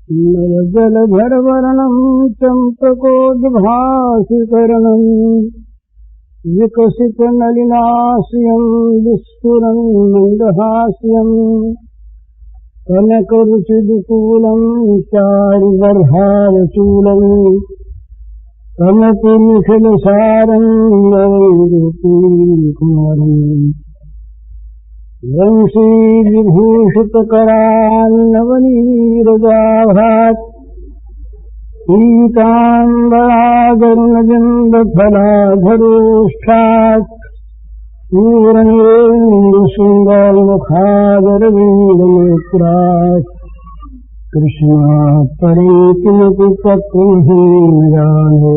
नवजलधरवर्णं चम्पकोद्भासिकर्णं विकसितनलिनास्यं विस्फुरन् मन्दहास्यं कनकरुचिदुकूलं चारुगर्भावचूलं कनकनिखिलसारं नवैरूपीकुमारम् वंशीविभूषितकरान्नवनीरजाभात् पीताम्बरागरुणजन्दफलाधरोष्ठात् पूरनेन्दुशृङ्गारमुखादरविन्दनेत्रात् कृष्णात् परे किमपि तत्त्वं न जाने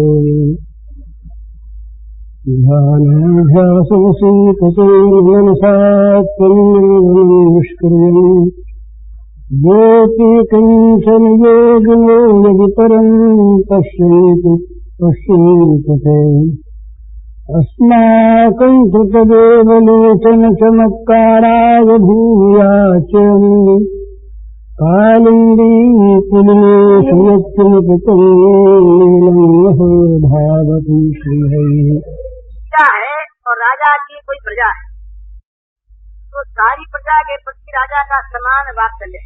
ध्यानाभ्यासवसीकचैर्मनसात्मनिष्क्रियम् योऽपि कञ्चन योगिनो यदि परं पश्यन्तु ते अस्माकं तु तदेव लोचनचमत्काराय भूयाचरन् कालिन्दी पुलिनेषु यत्किमपि भावती श्रीहरिः। है और राजा की कोई प्रजा है तो सारी प्रजा के प्रति राजा का समान वात्सल्य है।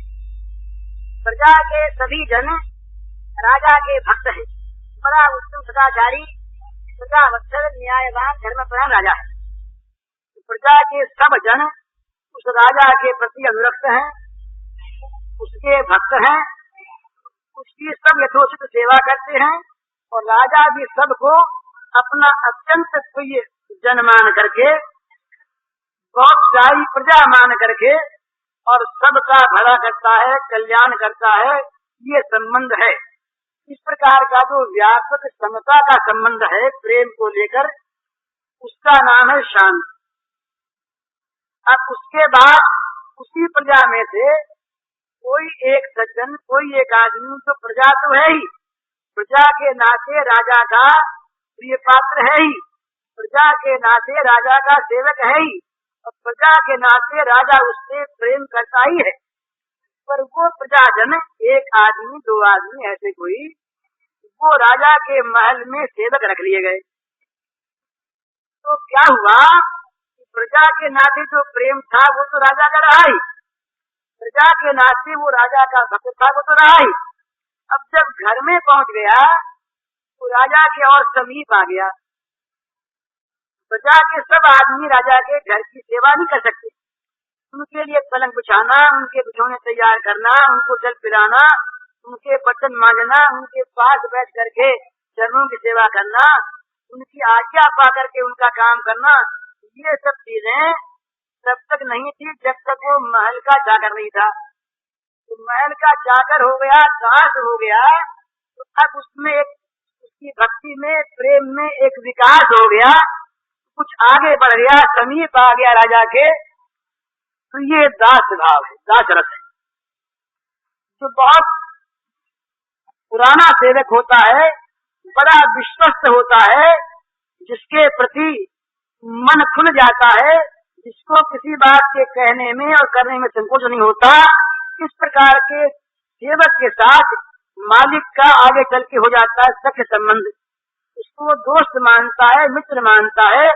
प्रजा के सभी जन राजा के भक्त हैं। बड़ा उत्तम सदाचारी सदावत्सल न्यायवान धर्मपरायण राजा है। प्रजा के सब जन उस राजा के प्रति अनुरक्त हैं, उसके भक्त हैं, उसकी सब यथोचित सेवा करते हैं और राजा भी सबको अपना अत्यंत प्रिय जन मान करके, बहुत सारी प्रजा मान करके और सबका भला करता है, कल्याण करता है, ये संबंध है। इस प्रकार का जो व्यापक समता का संबंध है प्रेम को लेकर, उसका नाम है शांति। अब उसके बाद उसी प्रजा में से कोई एक सज्जन, कोई एक आदमी, तो प्रजा तो है ही, प्रजा के नाते राजा का प्रिय पात्र है ही, प्रजा के नाते राजा का सेवक है ही और प्रजा के नाते राजा उससे प्रेम करता ही है। पर वो प्रजाजन एक आदमी, दो आदमी, ऐसे कोई, वो राजा के महल में सेवक रख लिए गए। तो क्या हुआ, प्रजा के नाते जो प्रेम था वो तो राजा का रहा ही, प्रजा के नाते वो राजा का भक्त था वो तो रहा ही। अब जब घर में पहुंच गया तो राजा के और समीप आ गया। प्रजा के सब आदमी राजा के घर की सेवा नहीं कर सकते। उनके लिए पलंग बिछाना, उनके बिछौने तैयार करना, उनको जल पिलाना, उनके बर्तन मांजना, उनके पास बैठ करके चरणों की सेवा करना, उनकी आज्ञा पा करके उनका काम करना, ये सब चीजें तब तक नहीं थी जब तक वो महल का चाकर नहीं था। तो महल का चाकर हो गया, दास हो गया, तो अब उसमें एक, उसकी भक्ति में, प्रेम में एक विकास हो गया, कुछ आगे बढ़ गया, समीप आ गया राजा के। तो ये दास भाव है, दास रस है। जो बहुत पुराना सेवक होता है, बड़ा विश्वस्त होता है, जिसके प्रति मन खुल जाता है, जिसको किसी बात के कहने में और करने में संकोच नहीं होता, इस प्रकार के सेवक के साथ मालिक का आगे चल के हो जाता है सख्य संबंध। उसको वो दोस्त मानता है, मित्र मानता है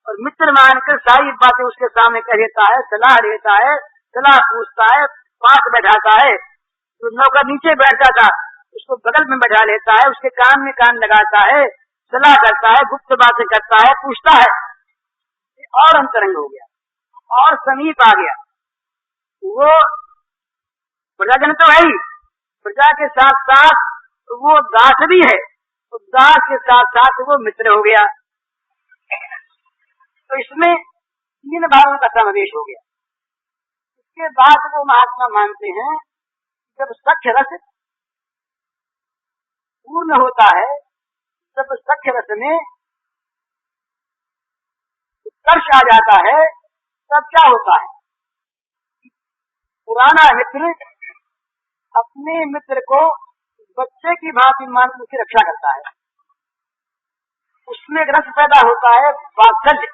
और मित्र मानकर सारी बातें उसके सामने कह देता है, सलाह देता है, सलाह पूछता है, पास बैठाता है। तो नौकर नीचे बैठता था उसको बगल में बैठा लेता है, उसके कान में कान लगाता है, सलाह करता है, गुप्त बातें करता है, पूछता है। और अंतरंग हो गया और समीप आ गया। वो प्रजाजन तो है ही, प्रजा के साथ साथ वो दास भी है, तो दास के साथ साथ वो मित्र हो गया। तो इसमें तीन भावों का समावेश हो गया। इसके बाद वो महात्मा मानते हैं जब सख्य रस पूर्ण होता है, जब सख्य रस में उत्कर्ष आ जाता है, तब क्या होता है, पुराना मित्र अपने मित्र को बच्चे की भांति मान उसकी रक्षा करता है। उसमें एक रस पैदा होता है वात्सल्य,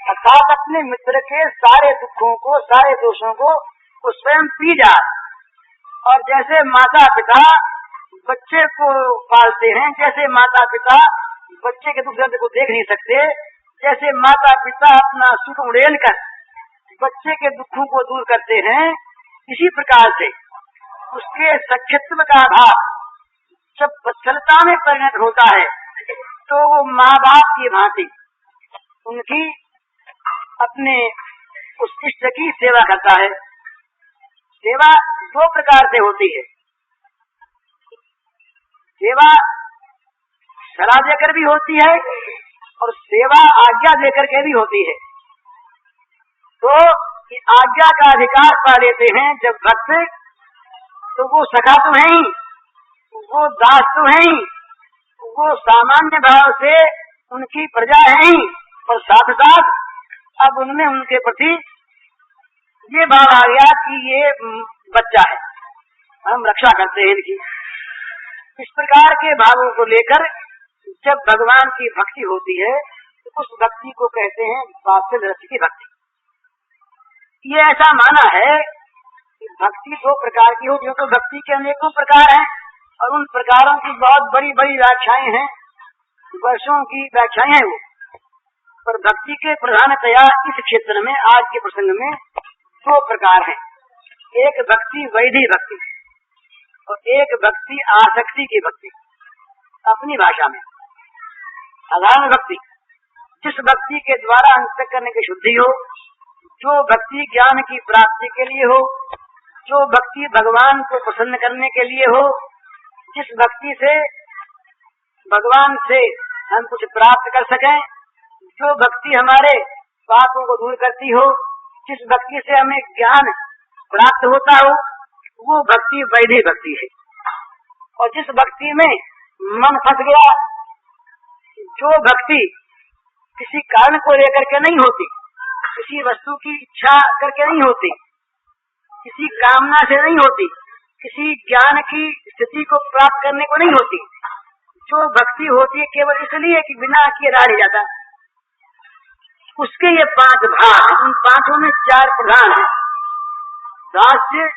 अर्थात अपने मित्र के सारे दुखों को, सारे दोषों को वो स्वयं पी जाए और जैसे माता पिता बच्चे को पालते हैं, जैसे माता पिता बच्चे के दुख दर्द को देख नहीं सकते, जैसे माता पिता अपना सुख उड़ेल कर बच्चे के दुखों को दूर करते हैं, इसी प्रकार से उसके सख्यत्व का भाव जब वत्सलता में परिणत होता है तो वो माँ बाप की भांति उनकी अपने उस इष्ट की सेवा करता है। सेवा दो प्रकार से होती है, सेवा सलाह देकर भी होती है और सेवा आज्ञा देकर के भी होती है। तो आज्ञा का अधिकार पा लेते हैं जब भक्त, तो वो सखा तो है ही, वो दास तो है ही, वो सामान्य भाव से उनकी प्रजा है ही, और साथ साथ अब उनमें उनके प्रति ये भाव आ गया कि ये बच्चा है, हम रक्षा करते हैं इनकी। इस प्रकार के भावों को लेकर जब भगवान की भक्ति होती है तो उस भक्ति को कहते हैं वात्सल्य रस की भक्ति। ये ऐसा माना है कि भक्ति दो प्रकार की होती है, तो भक्ति के अनेकों प्रकार हैं और उन प्रकारों की बहुत बड़ी बड़ी व्याख्याएं हैं, वर्षों की व्याख्याएं हैं वो, पर भक्ति के प्रधानतया इस क्षेत्र में आज के प्रसंग में दो प्रकार हैं। एक भक्ति वैधि भक्ति और एक भक्ति आसक्ति की भक्ति। अपनी भाषा में साधारण भक्ति, जिस भक्ति के द्वारा अंतःकरण की शुद्धि हो, जो भक्ति ज्ञान की प्राप्ति के लिए हो, जो भक्ति भगवान को प्रसन्न करने के लिए हो, जिस भक्ति से भगवान से हम कुछ प्राप्त कर सकें, जो भक्ति हमारे पापों को दूर करती हो, जिस भक्ति से हमें ज्ञान प्राप्त होता हो, वो भक्ति वैधि भक्ति है। और जिस भक्ति में मन फंस गया, जो भक्ति किसी कारण को लेकर के नहीं होती, किसी वस्तु की इच्छा करके नहीं होती, किसी कामना से नहीं होती, किसी ज्ञान की स्थिति को प्राप्त करने को नहीं होती, जो भक्ति होती है केवल इसलिए कि बिना किए रहा नहीं जाता, उसके ये पांच भाग, उन पांचों में चार प्रधान हैं, दास्य,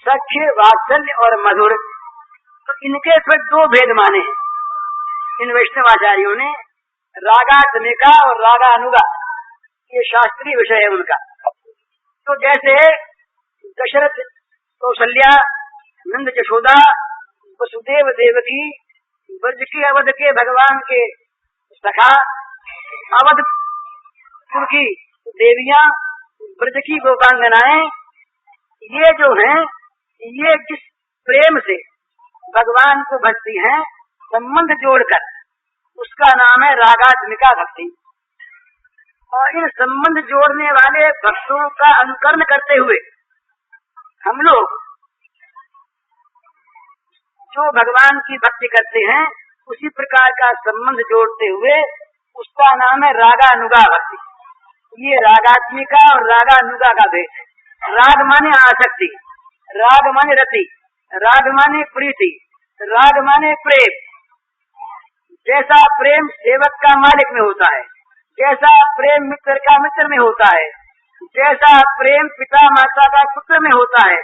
सख्य, वात्सल्य और मधुर। तो इनके फिर दो भेद माने हैं इन वैष्णवाचार्यों ने, रागात्मिका और रागानुगा, ये शास्त्रीय विषय है उनका। तो जैसे दशरथ, कौशल्या, नंद, यशोदा, वसुदेव, देवकी, ब्रज की अवध के भगवान के सखा, अवधपुर की देवियां, ब्रज की गोपांगनाएं, ये जो हैं, ये जिस प्रेम से भगवान को भक्ति हैं, संबंध जोड़कर, उसका नाम है रागात्मिका भक्ति। और इन संबंध जोड़ने वाले भक्तों का अनुकरण करते हुए हम लोग जो भगवान की भक्ति करते हैं, उसी प्रकार का संबंध जोड़ते हुए उसका नाम है रागानुगा भक्ति। ये रागात्मिका और रागानुगा का भेद है। राग माने आसक्ति, राग माने रति, राग माने प्रीति, राग माने प्रेम। जैसा प्रेम सेवक का मालिक में होता है, जैसा प्रेम मित्र का मित्र में होता है, जैसा प्रेम पिता माता का पुत्र में होता है,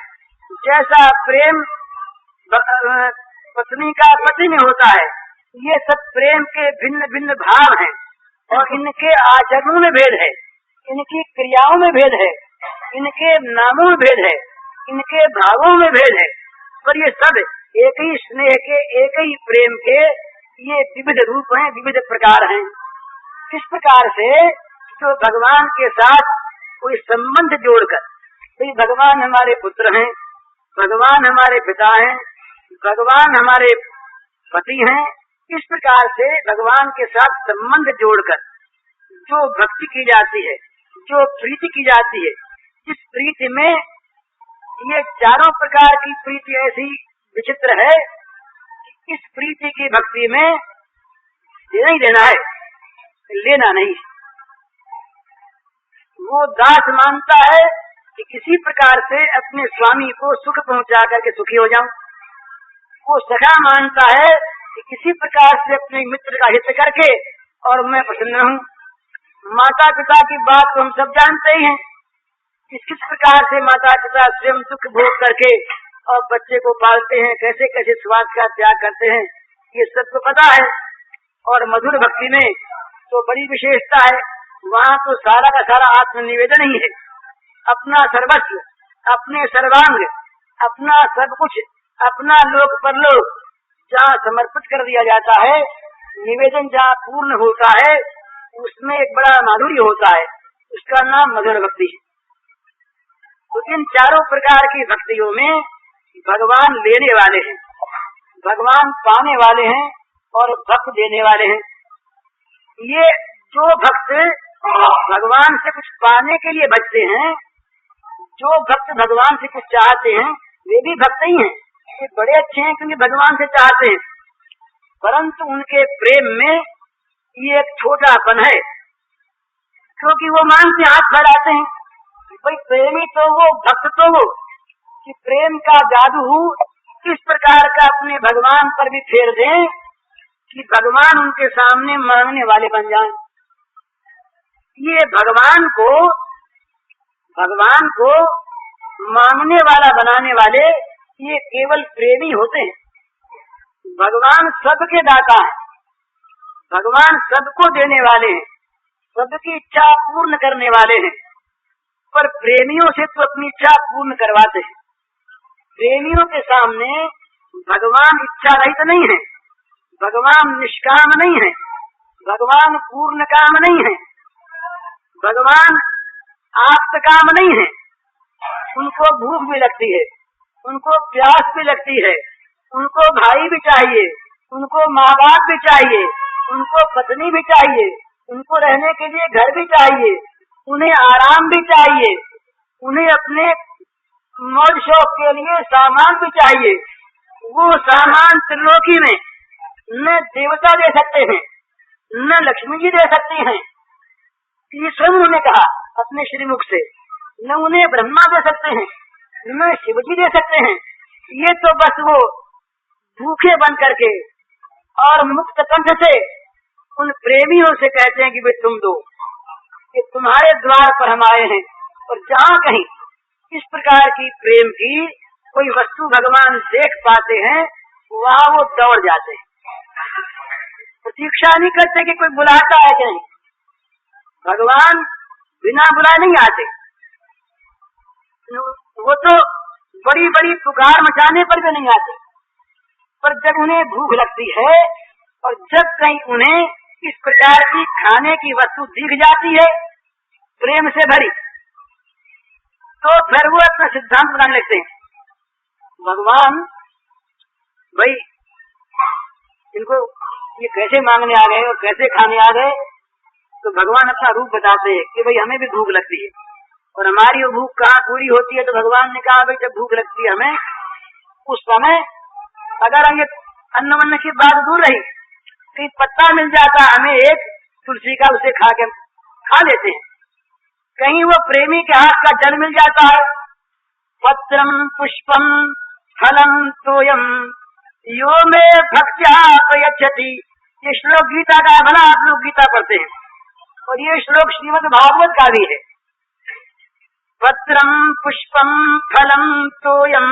जैसा प्रेम पत्नी का पति में होता है, ये सब प्रेम के भिन्न भिन्न भाव हैं और इनके आचरणों में भेद है, इनकी क्रियाओं में भेद है, इनके नामों में भेद है, इनके भावों में भेद है, पर ये सब एक ही स्नेह के, एक ही प्रेम के ये विविध रूप हैं, विविध प्रकार हैं। इस प्रकार से जो भगवान के साथ कोई संबंध जोड़कर, तो भगवान हमारे पुत्र हैं, भगवान हमारे पिता हैं, भगवान हमारे पति हैं, इस प्रकार से भगवान के साथ संबंध जोड़कर जो भक्ति की जाती है, जो प्रीति की जाती है, इस प्रीति में ये चारों प्रकार की प्रीति ऐसी विचित्र है कि इस प्रीति की भक्ति में देना ही देना है, लेना नहीं। वो दास मानता है कि किसी प्रकार से अपने स्वामी को सुख पहुंचा करके सुखी हो जाऊं, वो सखा मानता है कि किसी प्रकार से अपने मित्र का हित करके और मैं प्रसन्न हूँ। माता पिता की बात तो हम सब जानते ही हैं, किस किस प्रकार से माता पिता स्वयं सुख भोग करके और बच्चे को पालते हैं, कैसे कैसे स्वार्थ का त्याग करते हैं, ये सबको पता है। और मधुर भक्ति में तो बड़ी विशेषता है, वहाँ तो सारा का सारा आत्मनिवेदन ही है। अपना सर्वस्व, अपने सर्वांग, अपना सब कुछ, अपना लोक परलोक जहाँ समर्पित कर दिया जाता है, निवेदन जहाँ पूर्ण होता है, उसमें एक बड़ा माधुर्य होता है, उसका नाम मधुर भक्ति है। तो इन चारों प्रकार की भक्तियों में भगवान लेने वाले हैं, भगवान पाने वाले हैं और भक्त देने वाले हैं। ये जो भक्त भगवान से कुछ पाने के लिए भजते हैं, जो भक्त भगवान से कुछ चाहते हैं, वे भी भक्त ही हैं। ये बड़े अच्छे हैं क्योंकि भगवान से चाहते हैं, परंतु उनके प्रेम में ये एक छोटापन है, क्योंकि वो मानते हाथ फैलाते हैं भाई प्रेमी तो वो, भक्त तो वो, कि प्रेम का जादू इस प्रकार का अपने भगवान पर भी फेर दें कि भगवान उनके सामने मांगने वाले बन जाएं। ये भगवान को मांगने वाला बनाने वाले ये केवल प्रेमी होते हैं। भगवान सबके दाता है, भगवान सबको देने वाले हैं, सबकी इच्छा पूर्ण करने वाले हैं, पर प्रेमियों से तो अपनी इच्छा पूर्ण करवाते हैं। प्रेमियों के सामने भगवान इच्छा रहित नहीं है, भगवान निष्काम नहीं है, भगवान पूर्ण काम नहीं है, भगवान आप्त काम नहीं है। उनको भूख भी लगती है, उनको प्यास भी लगती है, उनको भाई भी चाहिए, उनको माँ बाप भी चाहिए, उनको पत्नी भी चाहिए, उनको रहने के लिए घर भी चाहिए, उन्हें आराम भी चाहिए, उन्हें अपने मौज शौक के लिए सामान भी चाहिए। वो सामान त्रिलोकी में न देवता दे सकते हैं, न लक्ष्मी जी दे सकती हैं, ये स्वयं उन्होंने कहा अपने श्रीमुख से। न उन्हें ब्रह्मा दे सकते हैं, न शिव जी दे सकते हैं। ये तो बस वो भूखे बन करके और मुक्त कंठ से उन प्रेमियों से कहते हैं कि वे तुम दो, कि तुम्हारे द्वार पर हम आए हैं। और जहाँ कहीं इस प्रकार की प्रेम की कोई वस्तु भगवान देख पाते हैं, वहाँ वो दौड़ जाते हैं, प्रतीक्षा नहीं करते कि कोई बुलाता है कि नहीं। भगवान बिना बुलाए नहीं आते, वो तो बड़ी बड़ी पुकार मचाने पर भी नहीं आते, पर जब उन्हें भूख लगती है और जब कहीं उन्हें इस प्रकार की खाने की वस्तु दिख जाती है प्रेम से भरी, तो फिर वो अपना सिद्धांत बनाने लगते हैं। भगवान भाई इनको ये कैसे मांगने आ गए और कैसे खाने आ गए, तो भगवान अपना रूप बताते हैं कि भाई हमें भी भूख लगती है, और हमारी वो भूख कहाँ पूरी होती है। तो भगवान ने कहा भाई जब भूख लगती है हमें, उस समय अगर ये अन्न वन्न की बात दूर रही, कहीं पत्ता मिल जाता हमें एक तुलसी का, उसे खा लेते हैं। कहीं वो प्रेमी के हाथ का जल मिल जाता है, पत्रम पुष्पम फलम तोयम यो में भक्त्या प्रयच्छति। ये श्लोक गीता का, भला आप लोग गीता पढ़ते हैं, और ये श्लोक श्रीमद् भागवत का भी है। पत्रम पुष्पम फलम तोयम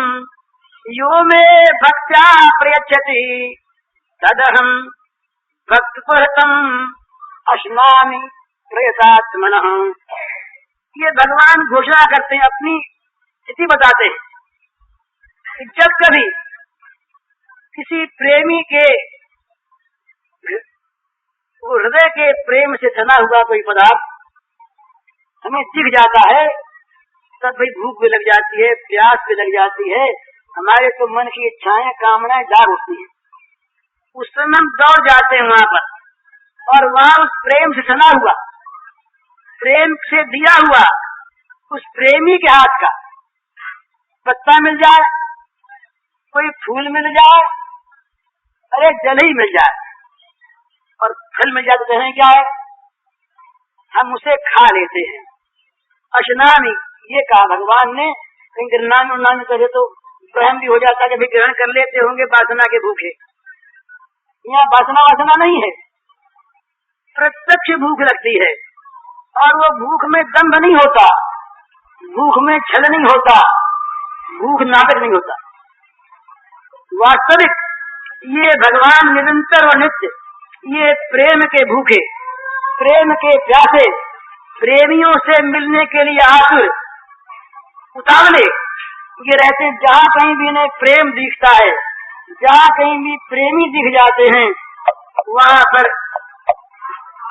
यो में भक्त्या प्रयच्छति तदहम भक्त पुरतम अश्नामि प्रयतात्मनः। ये भगवान घोषणा करते हैं, अपनी स्थिति बताते हैं कि जब कभी किसी प्रेमी के हृदय के प्रेम से तना हुआ कोई पदार्थ हमें दिख जाता है, तब भाई भूख भी लग जाती है, प्यास भी लग जाती है, हमारे तो मन की इच्छाएं कामनाएं जाग उठती हैं। उस समय हम दौड़ जाते हैं वहां पर, और वहां उस प्रेम से तना हुआ, प्रेम से दिया हुआ उस प्रेमी के हाथ का पत्ता मिल जाए, कोई फूल मिल जाए, अरे जल ही मिल जाए और फल मिल जाए, तो कहें क्या है, हम उसे खा लेते हैं। अशनामी ये कहा भगवान ने, कहीं गिरनामी उन्नामी करे तो वहम भी हो जाता कि ग्रहण कर लेते होंगे वासना के भूखे। यहाँ वासना नहीं है, प्रत्यक्ष भूख लगती है, और वो भूख में दंभ नहीं होता, भूख में छल नहीं होता, भूख नाटक नहीं होता, वास्तविक ये भगवान निरंतर और नित्य, ये प्रेम के भूखे, प्रेम के प्यासे, प्रेमियों से मिलने के लिए आतुर, उतावले ये रहते। जहाँ कहीं भी इन्हें प्रेम दिखता है, जहाँ कहीं भी प्रेमी दिख जाते हैं, वहाँ पर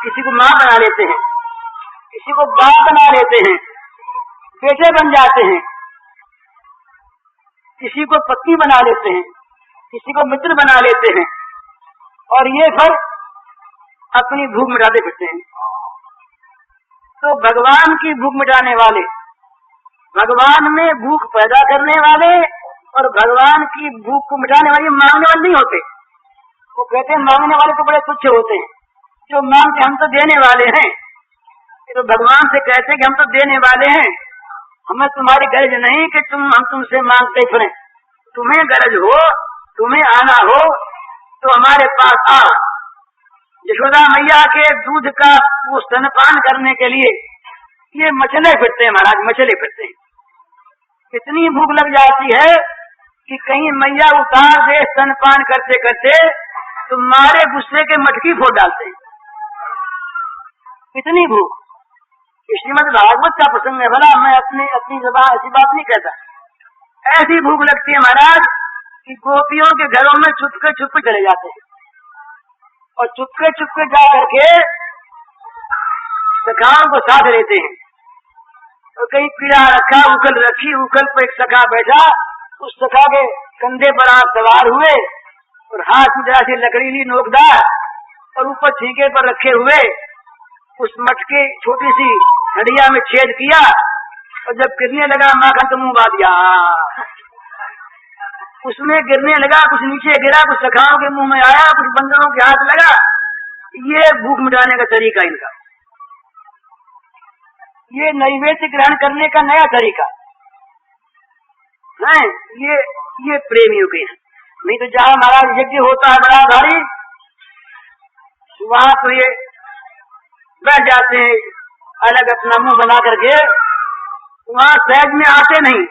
किसी को माँ बना लेते हैं, किसी को बाप बना लेते हैं, बेटे बन जाते हैं, किसी को पत्नी बना लेते हैं, किसी को मित्र बना लेते हैं, और ये फिर अपनी भूख मिटाते फिरते हैं। तो भगवान की भूख मिटाने वाले, भगवान में भूख पैदा करने वाले और भगवान की भूख को मिटाने वाले मांगने वाले नहीं होते। वो कहते हैं मांगने वाले तो बड़े तुच्छ होते हैं, जो मांगते हम तो देने वाले हैं। तो भगवान से कहते हैं कि हम तो देने वाले हैं, हमें तुम्हारी गरज नहीं कि हम तुमसे मांगते फिरें। तुम्हें गरज हो, तुम्हें आना हो तो हमारे पास आ। यशोदा मैया के दूध का वो स्तनपान करने के लिए ये मचले फिरते हैं महाराज, मचले फिरते हैं। इतनी भूख लग जाती है कि कहीं मैया उतार दे स्तनपान करते करते तो मारे गुस्से के मटकी फोड़ डालते हैं। इतनी भूख। श्रीमद् भागवत का प्रसंग है, भला मैं अपनी जबान ऐसी बात नहीं कहता। ऐसी भूख लगती है महाराज कि गोपियों के घरों में छुपके छुपके चले जाते हैं और चुपके चुपके जा करके सखाओं को साथ लेते हैं। और कहीं पीड़ा रखा, उखल रखी, उखल पर एक सखा बैठा, उस सखा के कंधे पर आप सवार हुए और हाथ में जरा सी लकड़ीली नोकदार और ऊपर छींके पर रखे हुए उस मटके छोटी सी हड्डिया में छेद किया और जब गिरने लगा माखन तो मुंह बांध दिया। उसमें गिरने लगा, कुछ नीचे गिरा, कुछ सखाओं के मुंह में आया, कुछ बंदरों के हाथ लगा। ये भूख मिटाने का तरीका इनका, ये नैवेद्य ग्रहण करने का नया तरीका है। ये प्रेमियों के हैं। नहीं तो जहाँ महाराज यज्ञ होता है बड़ा भारी, वहाँ तो ये बैठ जाते हैं अलग अपना मुंह बना करके, वहाँ सहज में आते नहीं,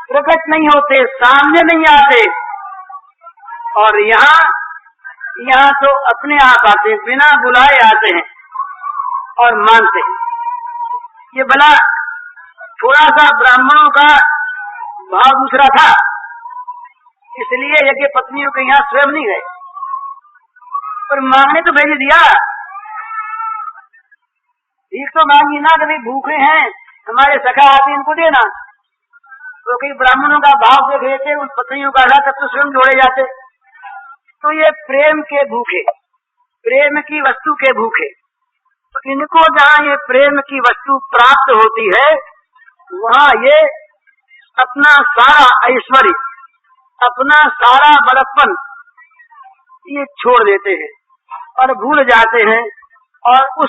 प्रकट नहीं होते, सामने नहीं आते। और यहाँ तो अपने आप आते हैं, बिना बुलाए आते हैं और मानते हैं। ये भला थोड़ा सा ब्राह्मणों का भाव दूसरा था, इसलिए यज्ञ पत्नियों के यहाँ स्वयं नहीं गए, पर मांगने तो भेज दिया। भीख तो मांगी ना कि भूखे हैं हमारे सखा आते इनको देना। तो कई ब्राह्मणों का भाव देख लेते, उन पत्नियों का तब तो स्वयं जोड़े जाते। तो ये प्रेम के भूखे, प्रेम की वस्तु के भूखे। तो इनको जहाँ ये प्रेम की वस्तु प्राप्त होती है, वहाँ ये अपना सारा ऐश्वर्य, अपना सारा बड़प्पन ये छोड़ देते हैं और भूल जाते हैं और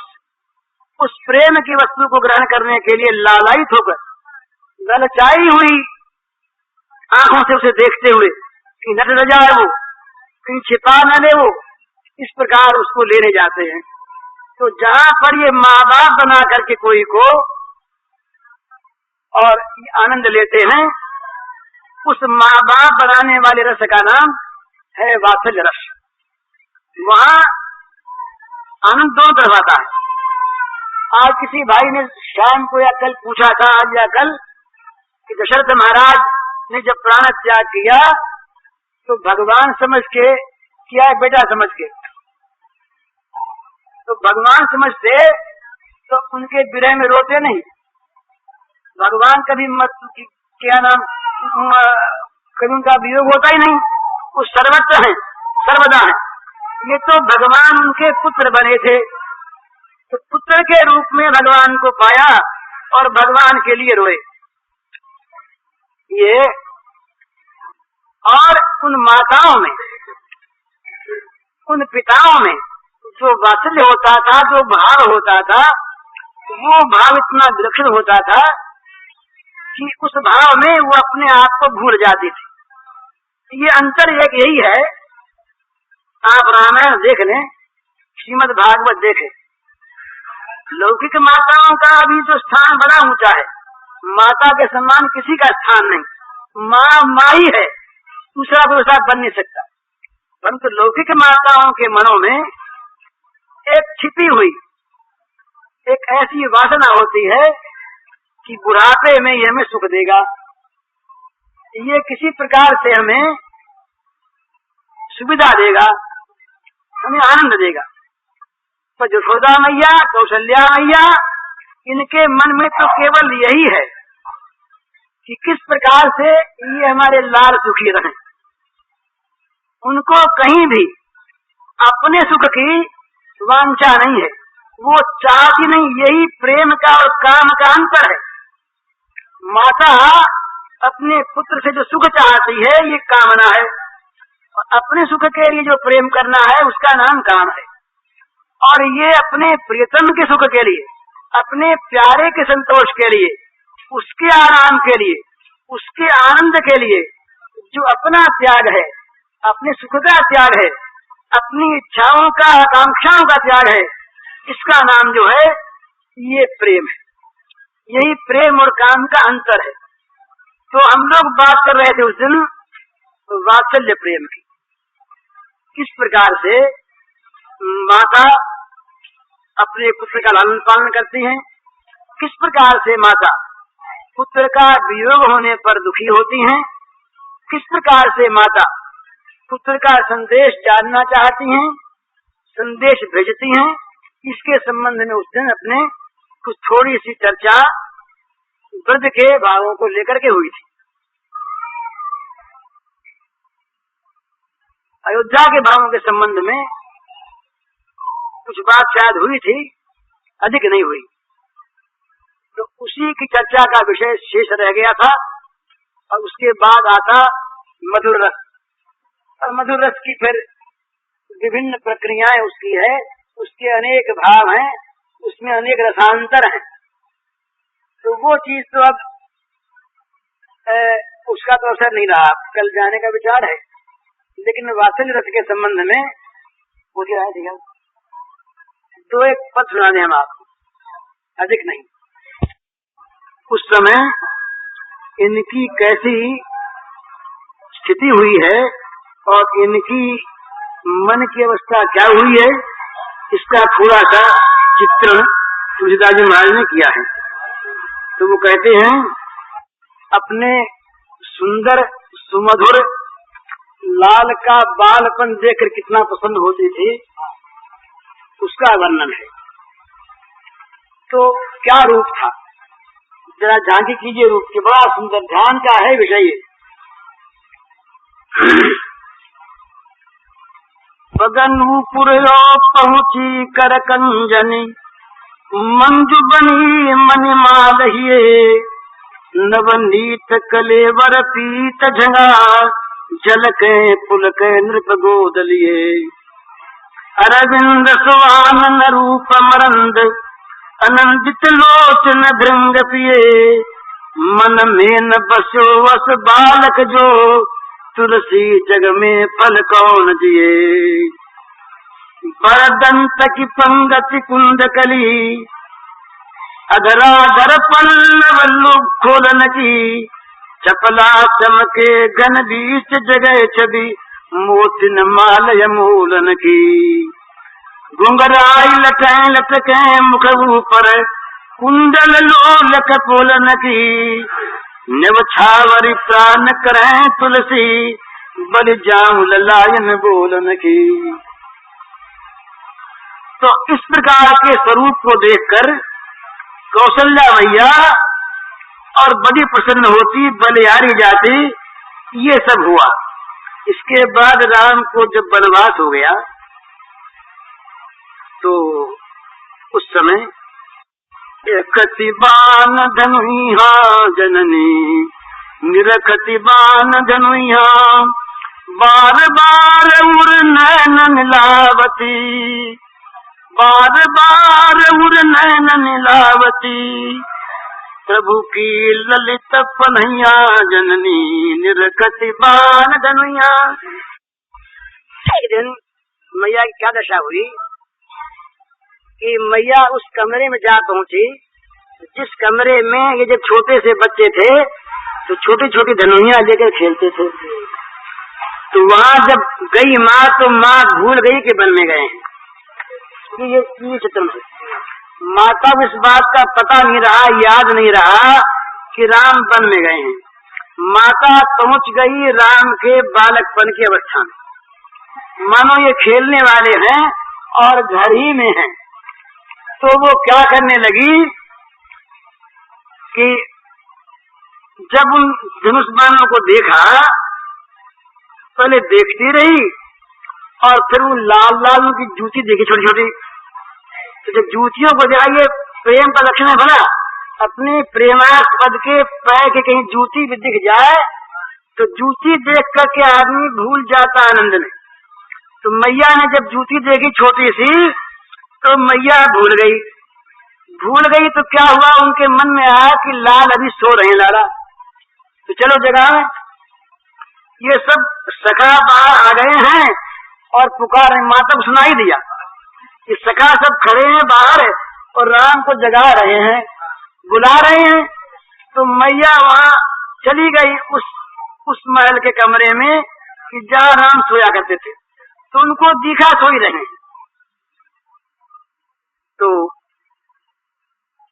उस प्रेम की वस्तु को ग्रहण करने के लिए लालायित होकर, ललचाई हुई आंखों से उसे देखते हुए कि न डर जाए वो, कहीं छिपा न ले वो, इस प्रकार उसको लेने जाते हैं। तो जहाँ पर ये माँ बाप बना करके कोई को और आनंद लेते हैं, उस माँ बाप बनाने वाले रस का नाम है वात्सल्य रस। वहाँ आनंद दोनों तरफ आता है। आज किसी भाई ने शाम को या कल पूछा था, आज या कल, कि दशरथ महाराज ने जब प्राण त्याग किया तो भगवान समझ के किया, बेटा समझ के। तो भगवान समझते तो उनके विरह में रोते नहीं। भगवान कभी क्या नाम कभी उनका वियोग होता ही नहीं, वो सर्वत्र है, सर्वदा है। ये तो भगवान उनके पुत्र बने थे, तो पुत्र के रूप में भगवान को पाया और भगवान के लिए रोए। ये और उन माताओं में, उन पिताओं में जो वात्सल्य होता था, जो भाव होता था, वो भाव इतना विलक्षण होता था कि उस भाव में वो अपने आप को भूल जाती थी। ये अंतर एक यही है। आप रामायण देख लें, श्रीमद् भागवत देखें, लौकिक माताओं का अभी जो स्थान बड़ा ऊंचा है, माता के सम्मान किसी का स्थान नहीं। माँ माँ ही है, दूसरा व्यवसाय बन नहीं सकता। परंतु लौकिक माताओं के मनों में एक छिपी हुई एक ऐसी वासना होती है कि बुढ़ापे में ये हमें सुख देगा, ये किसी प्रकार से हमें सुविधा देगा, हमें आनंद देगा। तो यशोदा मैया, कौशल्या मैया, इनके मन में तो केवल यही है कि किस प्रकार से ये हमारे लाल सुखी रहें। उनको कहीं भी अपने सुख की वांछा नहीं है, वो चाहती नहीं। यही प्रेम का और काम का अंतर है। माता अपने पुत्र से जो सुख चाहती है ये कामना है, और अपने सुख के लिए जो प्रेम करना है उसका नाम काम है। और ये अपने प्रियतम के सुख के लिए, अपने प्यारे के संतोष के लिए, उसके आराम के लिए, उसके आनंद के लिए जो अपना त्याग है, अपने सुख का त्याग है, अपनी इच्छाओं का आकांक्षाओं का त्याग है, इसका नाम जो है ये प्रेम है। यही प्रेम और काम का अंतर है। तो हम लोग बात कर रहे थे उस दिन वात्सल्य प्रेम की, किस प्रकार से माता अपने पुत्र का लालन पालन करती हैं, किस प्रकार से माता पुत्र का वियोग होने पर दुखी होती हैं, किस प्रकार से माता पुत्र का संदेश जानना चाहती हैं, संदेश भेजती हैं। इसके संबंध में उस दिन अपने कुछ थोड़ी सी चर्चा ब्रज के भावों को लेकर के हुई थी। अयोध्या के भावों के संबंध में कुछ बात शायद हुई थी, अधिक नहीं हुई। तो उसी की चर्चा का विषय शेष रह गया था। और उसके बाद आता मधुर रस। और मधुर रस की फिर विभिन्न प्रक्रियाएं उसकी है, उसके अनेक भाव हैं, उसमें अनेक रसांतर हैं। तो वो चीज तो अब उसका तो असर नहीं रहा, कल जाने का विचार है। लेकिन वात्सल्य रस के संबंध में वो क्या है, दो एक पद सुना दें हम आपको, अधिक नहीं। उस समय इनकी कैसी स्थिति हुई है और इनकी मन की अवस्था क्या हुई है, इसका थोड़ा सा चित्रण तुलसीदास जी महाराज ने किया है। तो वो कहते हैं, अपने सुंदर सुमधुर लाल का बालपन देखकर कितना पसंद होती थी, उसका वर्णन है। तो क्या रूप था, जरा झांकी कीजिए रूप के, बड़ा सुंदर, ध्यान का है विषय। बगनूपुर पहुंची कर कंजनी, मंजू बनी मन मालहिए, नवनीत कलेवर पीत झंगा, झलके पुलके नृप गोद लिए। अरविंद सुवान रूप मरंद, अनंदित लोचन भृंग पिए, मन में न बसो वस बालक जो, तुलसी जग में पल कौन जिए। बरदंत की पंगति कुंद कली, अधराधर पल्लव लोक खोलन की, चपला चमके घन बीच जगह छवि, मोतिन मालय मूलन की। घुंघराई लटैं लटके मुख ऊपर, कुंडल लोलक पोलन की। निवछावरी प्राण करें तुलसी, बल जाऊं ललायन बोलन की। तो इस प्रकार के स्वरूप को देखकर कौशल्या मैया और बड़ी प्रसन्न होती, बलिहारी जाती, ये सब हुआ। इसके बाद राम को जब वनवास हो गया तो उस समय एकति बान धनुहा जननी, निरखति बान धनुहा, बार बार उर नैन नीलावती, बार बार उर नैन नीलावती। प्रभु की ललित पनैया जननी, निरखति बान धनुहा। एक दिन मैया की क्या दशा हुई कि मैया उस कमरे में जा पहुंची जिस कमरे में ये जब छोटे से बच्चे थे तो छोटी छोटी धनुइयां लेकर खेलते थे। तो वहाँ जब गई माँ तो माँ भूल गई कि वन में गए हैं। ये चित्र में माता को इस बात का पता नहीं रहा, याद नहीं रहा कि राम वन में गए हैं। माता पहुंच गई राम के बालकपन की अवस्था में, मानो ये खेलने वाले हैं और घर ही में हैं। तो वो क्या करने लगी कि जब उन धनुष बाणों को देखा, पहले देखती रही और फिर वो लाल लाल की जूती देखी छोटी छोटी। तो जब जूतियों को देखा, ये प्रेम का लक्षण है भला, अपने प्रेमास्पद के पैर के कहीं जूती भी दिख जाए तो जूती देख करके आदमी भूल जाता आनंद में। तो मैया ने जब जूती देखी छोटी सी तो मैया भूल गई। तो क्या हुआ, उनके मन में आया कि लाल अभी सो रहे हैं लाला, तो चलो जगह में। ये सब सखा बाहर आ गए हैं और पुकार रहे, माता को सुनाई दिया कि सखा सब खड़े हैं बाहर और राम को जगा रहे हैं, बुला रहे हैं। तो मैया वहाँ चली गई उस महल के कमरे में कि जहाँ राम सोया करते थे। तो उनको दिखा सोई रहे। तो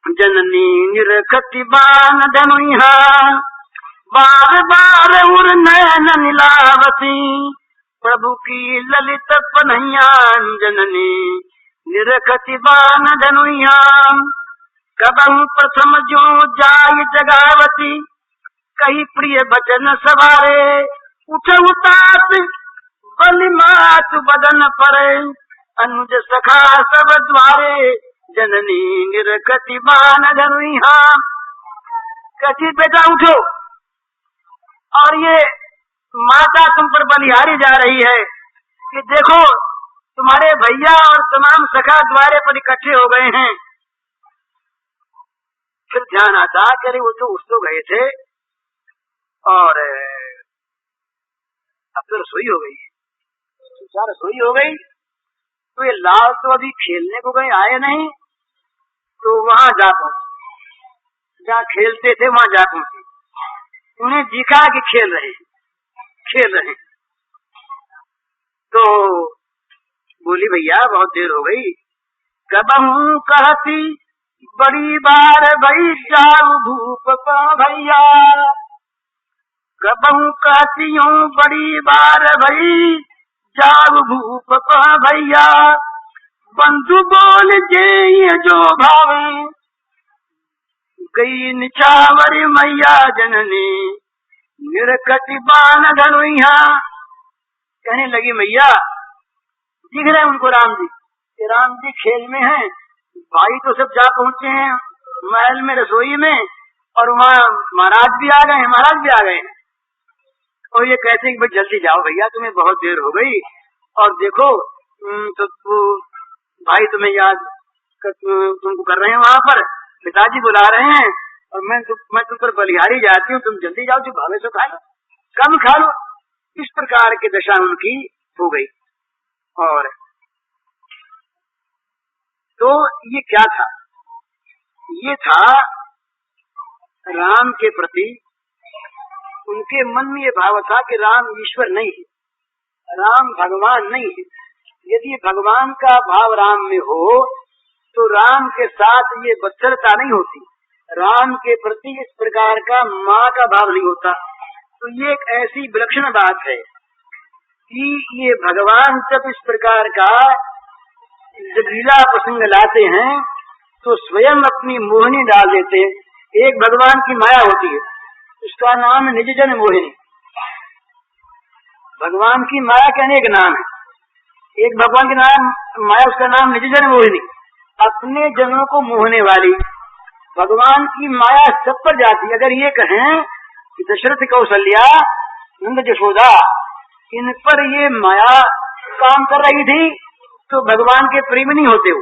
जननी निरखति बान धनुहा बार बार उर नयन नीलावती, प्रभु की ललित पनैया जननी निरखति बान धनुहा। कबहु प्रथम जो जाय जगावती, कही प्रिय बचन सवारे, उठ उतात बलि मात बदन परे, अनुज सखा सब द्वारे, जननी निरखति बान धनुहा। कहती बेटा उठो, और ये माता तुम पर बलिहारी जा रही है कि देखो तुम्हारे भैया और तमाम सखा द्वारे पर इकट्ठे हो गए हैं। फिर ध्यान आता कि अरे वो तो उस तो गए थे और अब तो रसोई हो गई, रसोई हो गई। तो ये लाल तो अभी खेलने को गए, आए नहीं। तो वहां जा पहुंचे, जहाँ खेलते थे वहां जा पहुंचे। उन्हें दिखा कि खेल रहे। तो बोली भैया बहुत देर हो गई। कबहू कहती बड़ी बार भई जाऊ भूप पा भैया, कबहू कहती हूँ बड़ी बार भई जाऊ भूप पा भैया, बंधु बोल जे जो भावे, गई निछावर मैया जननी निरखति बान धनुहा। कहने लगी मैया, दिख रहे उनको राम जी खेल में हैं, भाई तो सब जा पहुंचे हैं महल में रसोई में, और वहाँ महाराज भी आ गए हैं। और ये कहते हैं कि भाई जल्दी जाओ भैया, तुम्हें बहुत देर हो गई, और देखो तो भाई तुम्हें याद तुमको कर रहे हैं, वहाँ पर पिताजी बुला रहे हैं, और मैं तुम पर बलिहारी जाती हूँ, तुम जल्दी जाओ, जो भावे सो खा लो, कम खा लो। इस प्रकार की दशा उनकी हो गई। और तो ये क्या था, ये था राम के प्रति उनके मन में ये भाव था कि राम ईश्वर नहीं है, राम भगवान नहीं है। यदि भगवान का भाव राम में हो तो राम के साथ ये बत्सरता नहीं होती, राम के प्रति इस प्रकार का माँ का भाव नहीं होता। तो ये एक ऐसी विलक्षण बात है कि ये भगवान जब इस प्रकार का जब लीला प्रसंग लाते हैं तो स्वयं अपनी मोहिनी डाल देते हैं। एक भगवान की माया होती है, उसका नाम निज जन मोहिनी। भगवान की माया के अनेक नाम है, एक भगवान की नाम माया, उसका नाम निज जन मोहिनी, अपने जनों को मोहने वाली। भगवान की माया सब पर जाती है। अगर ये कहें कि दशरथ कौशल्या नंद यशोदा इन पर ये माया काम कर रही थी तो भगवान के प्रेम नहीं होते हो,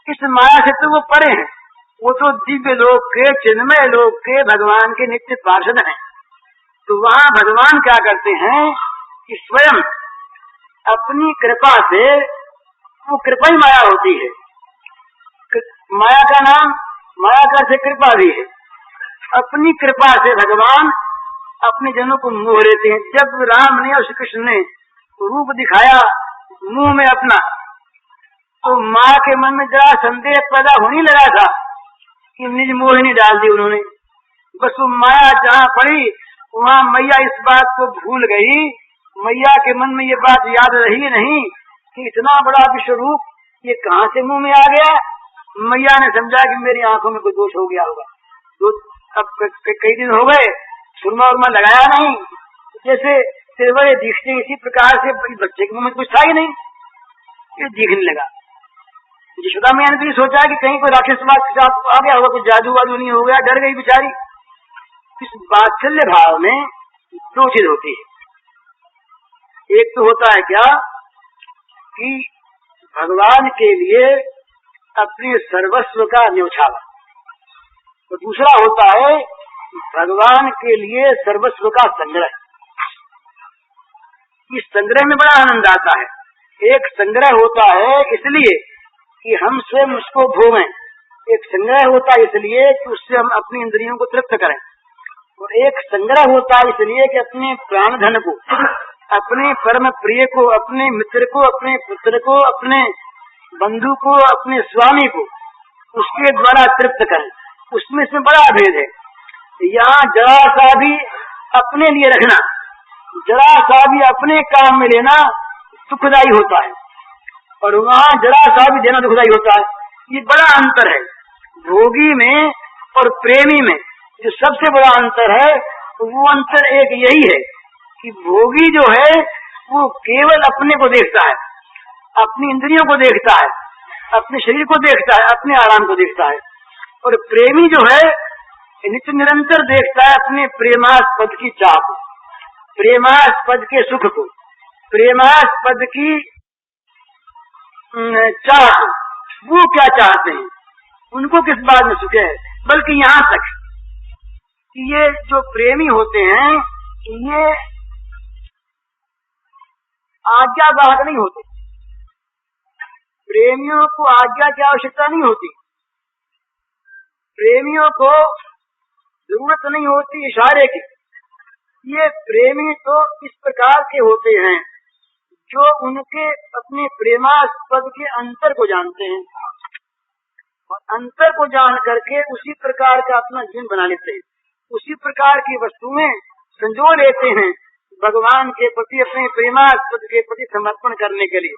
इस माया से तो वो परे हैं, वो तो दिव्य लोक के चिन्मय लोक के भगवान के नित्य पार्षद हैं। तो वहाँ भगवान क्या करते हैं कि स्वयं अपनी कृपा से, वो कृपा ही माया होती है, माया का नाम, माया का से कृपा भी है। अपनी कृपा से भगवान अपने जनों को मोह लेते हैं। जब राम ने और श्री कृष्ण ने रूप दिखाया मुंह में अपना, तो माँ के मन में जरा संदेह पैदा होने लगा था कि निज मोहिनी डाल दी उन्होंने। बस वो माया जहाँ पड़ी वहाँ मैया इस बात को भूल गई। मैया के मन में ये बात याद रही नहीं कि इतना बड़ा विश्वरूप ये कहाँ से मुंह में आ गया। मैया ने समझा कि मेरी आंखों में कोई दोष हो गया होगा। तो अब कई दिन हो गए सुरमा उरमा लगाया नहीं, जैसे सिरवरे दिखते इसी प्रकार से बच्चे के मुंह में कुछ था ही नहीं, ये दिखने लगा। यशोदा मैया ने तो ये सोचा कि कहीं कोई राक्षस आ गया होगा, कुछ जादू वादू नहीं हो गया, डर गई बेचारी। इस वात्सल्य भाव में दो चीज होती है। एक तो होता है क्या कि भगवान के लिए अपने सर्वस्व का न्यौछावर, तो दूसरा होता है भगवान के लिए सर्वस्व का संग्रह। इस संग्रह में बड़ा आनंद आता है। एक संग्रह होता है इसलिए कि हम स्वयं उसको भोगें, एक संग्रह होता है इसलिए कि उससे हम अपनी इंद्रियों को तृप्त करें, और एक संग्रह होता है इसलिए कि अपने प्राण धन को, अपने परम प्रिय को, अपने मित्र को, अपने पुत्र को, अपने बंधु को, अपने स्वामी को उसके द्वारा तृप्त करें। उसमें से बड़ा भेद है। यहाँ जरा सा भी अपने लिए रखना, जरा सा भी अपने काम में लेना दुखदायी होता है, और वहाँ जरा सा भी देना दुखदायी होता है। ये बड़ा अंतर है भोगी में और प्रेमी में। जो सबसे बड़ा अंतर है वो अंतर एक यही है कि भोगी जो है वो केवल अपने को देखता है, अपनी इंद्रियों को देखता है, अपने शरीर को देखता है, अपने आराम को देखता है। और प्रेमी जो है नित्य निरंतर देखता है अपने प्रेमास्पद की चाह को, प्रेमास्पद के सुख को, प्रेमास्पद की चाह को। वो क्या चाहते हैं, उनको किस बात में सुख है। बल्कि यहाँ तक कि ये जो प्रेमी होते हैं ये आज्ञावाहक नहीं होते। प्रेमियों को आज्ञा की आवश्यकता नहीं होती, प्रेमियों को जरूरत नहीं होती इशारे की। ये प्रेमी तो इस प्रकार के होते हैं जो उनके अपने प्रेमास्पद के अंतर को जानते हैं, और अंतर को जान करके उसी प्रकार का अपना जीवन बना लेते हैं, उसी प्रकार की वस्तुएं संजो लेते हैं भगवान के प्रति, अपने प्रेमास्पद के प्रति समर्पण करने के लिए।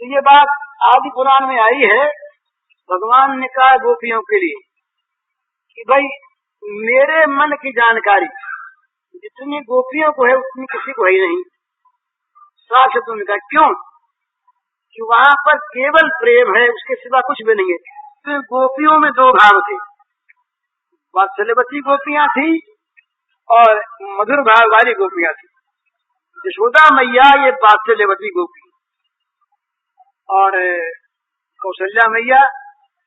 तो ये बात आदि पुराण में आई है। भगवान ने कहा गोपियों के लिए कि भाई मेरे मन की जानकारी जितनी गोपियों को है उतनी किसी को है नहीं। साक्षात उनका क्यों कि वहाँ पर केवल प्रेम है, उसके सिवा कुछ भी नहीं है। तो गोपियों में दो भाव थे, वात्सल्यवती गोपियां थी और मधुर भाव वाली गोपियां थी। यशोदा मैया ये वात्सल्यवती गोपी, और कौशल्या मैया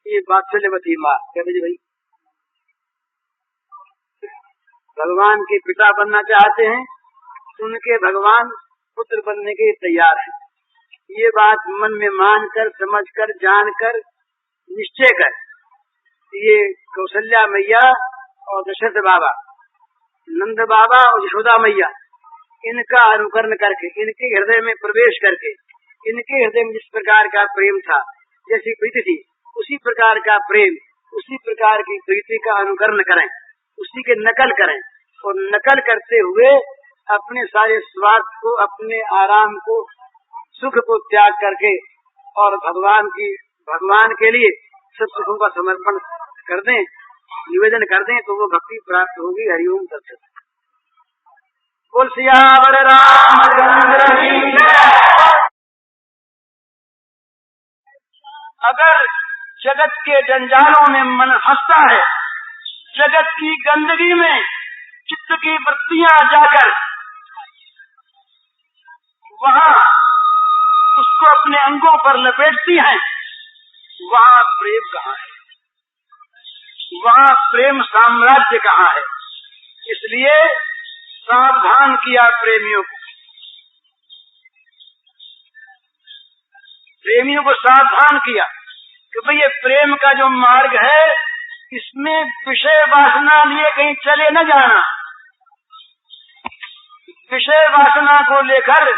ये वात्सल्यवती माँ। कहते जी भाई भगवान के पिता बनना चाहते हैं, उनके भगवान पुत्र बनने के तैयार हैं। ये बात मन में मानकर, समझकर, जानकर, निश्चय कर ये कौशल्या मैया और दशरथ बाबा, नंद बाबा और यशोदा मैया, इनका अनुकरण करके, इनके हृदय में प्रवेश करके, इनके हृदय में जिस प्रकार का प्रेम था, जैसी प्रीति थी, उसी प्रकार का प्रेम, उसी प्रकार की प्रीति का अनुकरण करें, उसी के नकल करें, और नकल करते हुए अपने सारे स्वार्थ को, अपने आराम को, सुख को त्याग करके और भगवान के लिए सब सुखों का समर्पण कर दें, निवेदन कर दें, तो वो भक्ति प्राप्त होगी। हरिओम तत्सत। बोल सियावर रामचंद्र की जय। अगर जगत के जंजालों में मन हंसता है, जगत की गंदगी में चित्त की वृत्तियां जाकर वहाँ उसको अपने अंगों पर लपेटती हैं, वहाँ प्रेम कहाँ है, वहाँ प्रेम साम्राज्य कहाँ है। इसलिए सावधान किया प्रेमियों को, प्रेमियों को सावधान किया कि भाई ये प्रेम का जो मार्ग है इसमें विषय वासना लिए कहीं चले न जाना। विषय वासना को लेकर,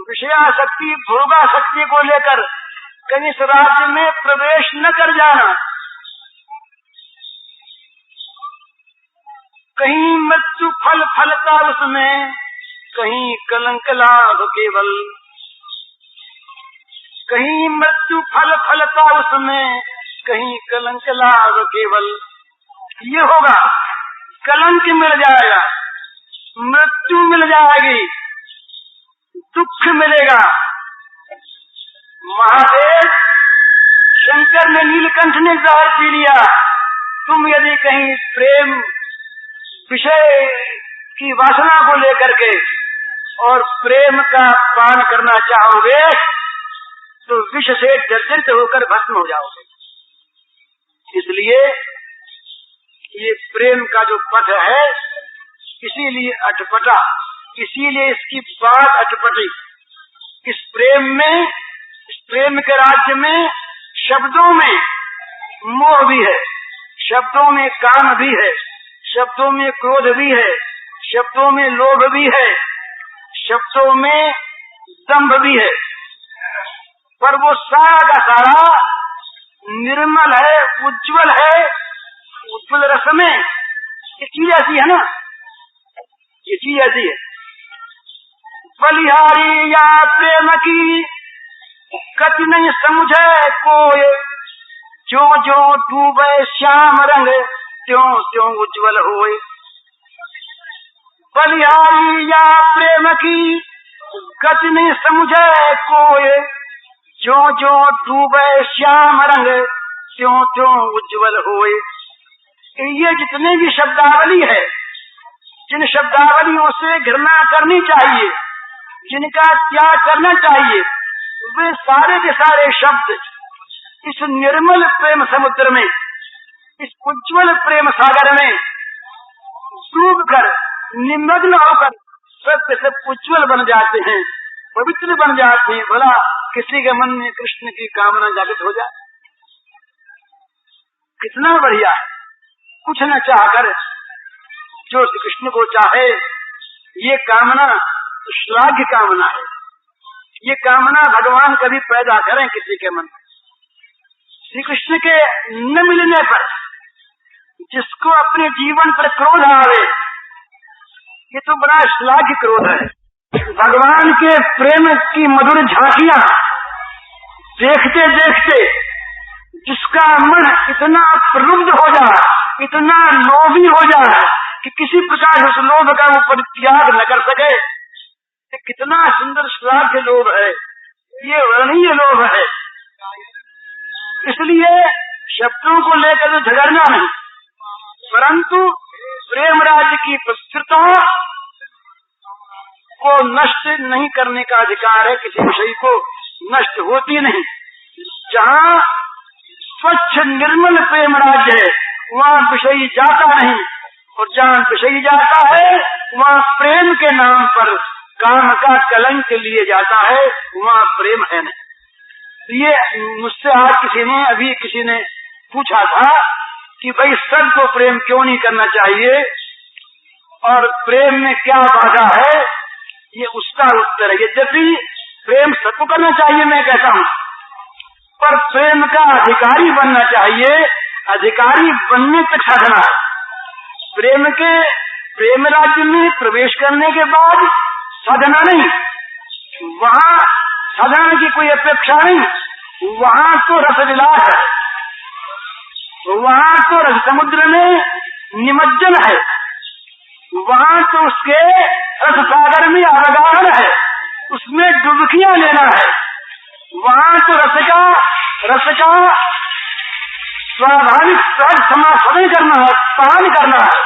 विषयाशक्ति भोगाशक्ति को लेकर कहीं इस राज्य में प्रवेश न कर जाना। कहीं मृत्यु फल फलता उसमें, कहीं कलंक लाभ केवल। कहीं मृत्यु फल फलता उसमें, कहीं कलंक लाभ केवल। ये होगा, कलंक मिल जाएगा, मृत्यु मिल जाएगी, दुख मिलेगा। महादेव शंकर ने, नीलकंठ ने जहर पी लिया। तुम यदि कहीं प्रेम विषय की वासना को लेकर के और प्रेम का पान करना चाहोगे तो विष से जर्जरित होकर भस्म हो जाओगे। इसलिए ये प्रेम का जो पथ है, इसीलिए अटपटा, इसीलिए इसकी बात अटपटी। इस प्रेम में, इस प्रेम के राज्य में शब्दों में मोह भी है, शब्दों में काम भी है, शब्दों में क्रोध भी है, शब्दों में लोभ भी है, शब्दों में दंभ भी है। पर वो सारा का सारा निर्मल है, उज्जवल है, उज्जवल रस में। ये चीज ऐसी है ना, ये चीज ऐसी है। बलिहारी या प्रेम की गति नहीं समझे कोई, जो जो डूबे श्याम रंग त्यों त्यों उज्जवल होए। बलिहारी या प्रेम की गति नहीं समझे कोई, जो जो डूबे श्याम रंग त्यों त्यों उज्जवल होए। ये जितने भी शब्दावली है, जिन शब्दावलियों से घृणा करनी चाहिए, जिनका त्याग करना चाहिए, वे सारे के सारे शब्द इस निर्मल प्रेम समुद्र में, इस उज्जवल प्रेम सागर में डूबकर, निमग्न होकर सब सब उज्जवल बन जाते हैं, पवित्र बन जाते हैं। भला किसी के मन में कृष्ण की कामना जागृत हो जाए, कितना बढ़िया है। कुछ न चाहकर जो श्री कृष्ण को चाहे, ये कामना श्लाघ्य कामना है। ये कामना भगवान कभी पैदा करें किसी के मन में। श्री कृष्ण के न मिलने पर जिसको अपने जीवन पर क्रोध आवे, ये तो बड़ा श्लाघ्य क्रोध है। भगवान के प्रेम की मधुर झांकियां देखते देखते जिसका मन इतना प्रलुब्ध हो जाए, इतना लोभी हो जाए कि किसी प्रकार उस लोभ का वो परित्याग न कर सके, ये कितना सुंदर श्लाघ्य लोभ है, ये वर्णनीय लोभ है। इसलिए शब्दों को लेकर तो झगड़ना नहीं, परंतु प्रेम राज्य की पवित्रता को नष्ट नहीं करने का अधिकार है। किसी विषय को नष्ट होती नहीं। जहाँ स्वच्छ निर्मल प्रेम राज्य है, वहाँ विषयी जाता नहीं, और जहाँ विषयी जाता है वहाँ प्रेम के नाम पर काम का कलंक लिए जाता है, वहाँ प्रेम है नहीं। ये मुझसे आज अभी किसी ने पूछा था कि भाई सबको प्रेम क्यों नहीं करना चाहिए और प्रेम में क्या बाधा है, ये उसका उत्तर है। यद्यपि प्रेम सबको करना चाहिए मैं कहता हूँ, पर प्रेम का अधिकारी बनना चाहिए। अधिकारी बनने तक साधना है। प्रेम राज्य में प्रवेश करने के बाद साधना नहीं, वहाँ साधना की कोई अपेक्षा नहीं। वहाँ तो रस विलास है, वहाँ तो रस समुद्र में निमज्जन है, वहाँ तो उसके रस सागर में अवगाहन है, उसमें डुबकियां लेना है। वहाँ तो रस का स्वाभाविक सहज समापन करना है, पान करना है,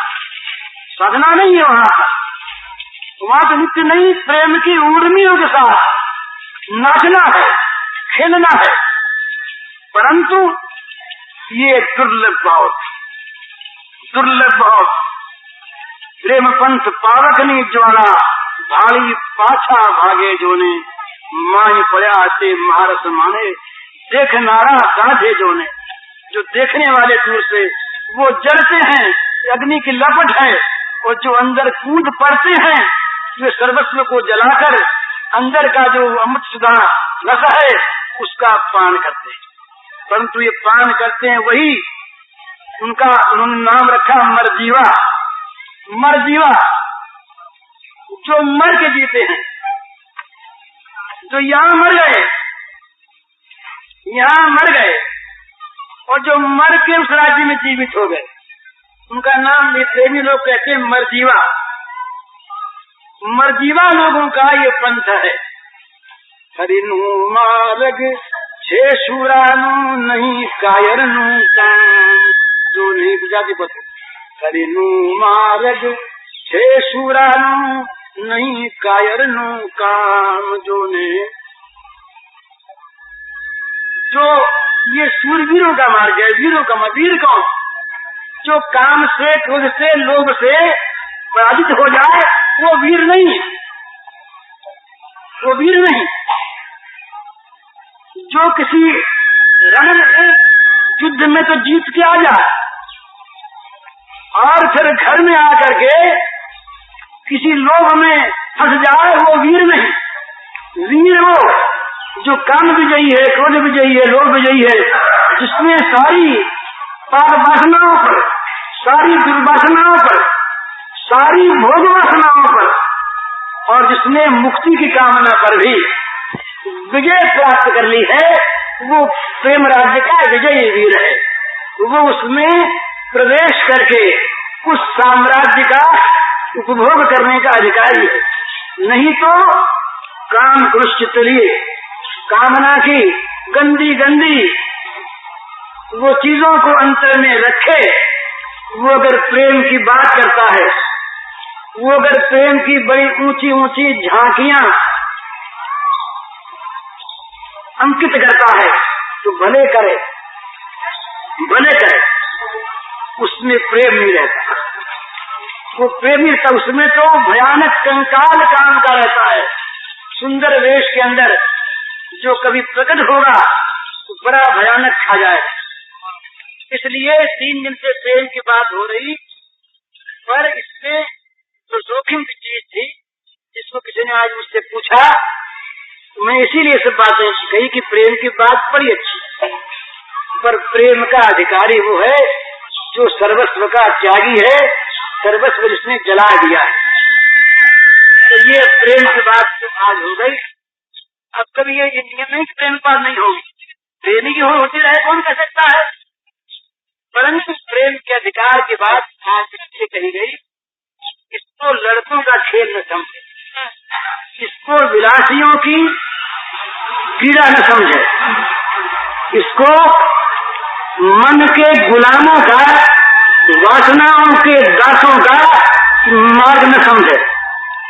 साधना नहीं है। वहाँ तो नित्य नहीं, प्रेम की उर्मियों के साथ नाचना है, खेलना है। परंतु ये दुर्लभ बहुत प्रेम पंथ पावकनी ज्वाला भाली पाछा भागे जोने माही पड़ा से महारस माने देख नारा गाधे जोने। जो देखने वाले दूर से वो जलते हैं, अग्नि की लपट है, और जो अंदर कूद पड़ते हैं वे सर्वस्व को जलाकर अंदर का जो अमृत सुधा रस है उसका पान करते हैं। परंतु ये पान करते हैं वही, उनका उन्होंने नाम रखा मरजीवा। मरजीवा जो मर के जीते हैं, जो यहाँ मर गए, यहाँ मर गए और जो मर के उस राज्य में जीवित हो गए, उनका नाम प्रेमी लोग कहते हैं मरजीवा। मरजीवा लोगों का ये पंथ है। हरिनु मार्ग छे सुरानु नहीं कायरनु काम जो नहीं जाति पते। हरिनु मार्ग छे सुरानु नहीं कायरनु काम जो ने, जो ये सूरवीरों का मार्ग है। वीरों का वीर कौन? जो काम से, क्रोध से, लोभ से पराजित हो जाए वो वीर नहीं, वो वीर नहीं। जो किसी रण में युद्ध में तो जीत के आ जाए और फिर घर में आकर के किसी लोभ में फंस जाए वो वीर नहीं। वीर वो जो काम विजयी है, क्रोध विजयी है, लोभ विजयी है, जिसने सारी पाप वासनाओं पर, सारी दुर्वासनाओं पर, सारी भोग वासनाओं पर और जिसने मुक्ति की कामना पर भी विजय प्राप्त कर ली है, वो प्रेम राज्य का विजयी वीर है। वो उसमें प्रवेश करके उस साम्राज्य का उपभोग करने का अधिकारी है। नहीं तो काम क्रोध चित्त लिए कामना की गंदी गंदी वो चीजों को अंतर में रखे, वो अगर प्रेम की बात करता है, वो अगर प्रेम की बड़ी ऊंची ऊंची झांकियां अंकित करता है तो भले करे, भले करे, उसमें प्रेम नहीं रहता। वो प्रेमी था, उसमें तो भयानक कंकाल काम का रहता है। सुंदर वेश के अंदर जो कभी प्रकट होगा तो बड़ा भयानक खा जाए। इसलिए 3 दिन से प्रेम की बात हो रही, पर इसमें जो जोखिम की चीज थी जिसको किसी ने आज मुझसे पूछा, मैं इसीलिए सब बातें कही कि प्रेम की बात बड़ी अच्छी, पर प्रेम का अधिकारी वो है जो सर्वस्व का त्यागी है, सर्वस्व जिसने जला दिया है। तो ये प्रेम की बात तो आज हो गई। अब कभी ये नियम नहीं कि प्रेम की बात नहीं होगी, प्रेमी की होती रहे कौन कह सकता है, परंतु प्रेम के अधिकार की बात आज इससे कही गई। इसको लड़कों का खेल न समझे, इसको विलासियों की पीड़ा न समझे, इसको मन के गुलामों का, वासनाओं के दासों का मार्ग न समझे।